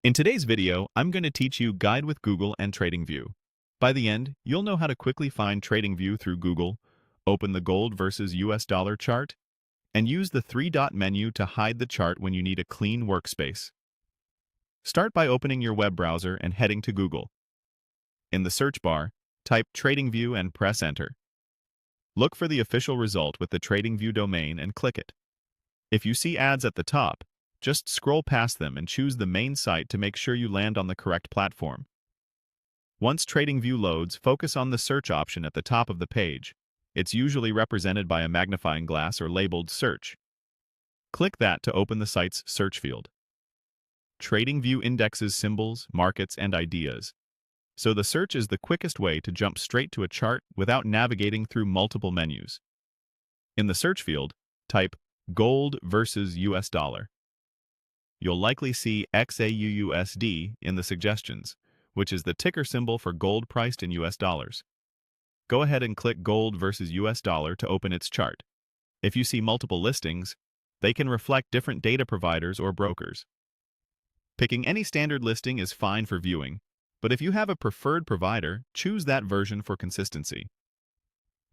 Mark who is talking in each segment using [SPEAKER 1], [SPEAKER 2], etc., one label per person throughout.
[SPEAKER 1] In today's video, I'm going to teach you Guide with Google and TradingView. By the end, you'll know how to quickly find TradingView through Google, open the gold versus US dollar chart, and use the three-dot menu to hide the chart when you need a clean workspace. Start by opening your web browser and heading to Google. In the search bar, type TradingView and press Enter. Look for the official result with the TradingView domain and click it. If you see ads at the top, just scroll past them and choose the main site to make sure you land on the correct platform. Once TradingView loads, focus on the search option at the top of the page. It's usually represented by a magnifying glass or labeled Search. Click that to open the site's search field. TradingView indexes symbols, markets, and ideas, so the search is the quickest way to jump straight to a chart without navigating through multiple menus. In the search field, type Gold versus US dollar. You'll likely see XAUUSD in the suggestions, which is the ticker symbol for gold priced in US dollars. Go ahead and click Gold versus US dollar to open its chart. If you see multiple listings, they can reflect different data providers or brokers. Picking any standard listing is fine for viewing, but if you have a preferred provider, choose that version for consistency.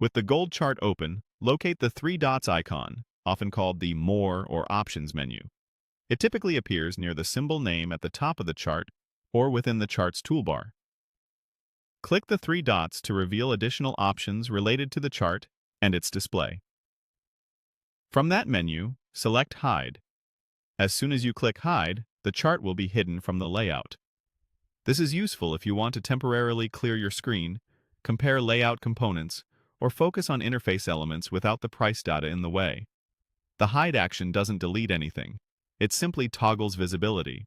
[SPEAKER 1] With the gold chart open, locate the three dots icon, often called the More or Options menu. It typically appears near the symbol name at the top of the chart or within the chart's toolbar. Click the three dots to reveal additional options related to the chart and its display. From that menu, select Hide. As soon as you click Hide, the chart will be hidden from the layout. This is useful if you want to temporarily clear your screen, compare layout components, or focus on interface elements without the price data in the way. The Hide action doesn't delete anything. It simply toggles visibility.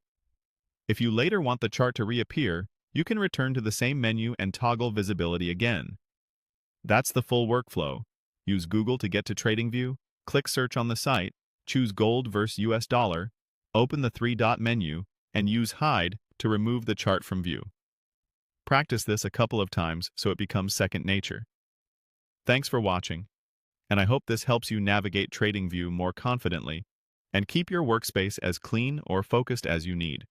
[SPEAKER 1] If you later want the chart to reappear, you can return to the same menu and toggle visibility again. That's the full workflow. Use Google to get to TradingView, click Search on the site, choose Gold versus US dollar, open the three-dot menu, and use Hide to remove the chart from view. Practice this a couple of times so it becomes second nature. Thanks for watching, and I hope this helps you navigate TradingView more confidently and keep your workspace as clean or focused as you need.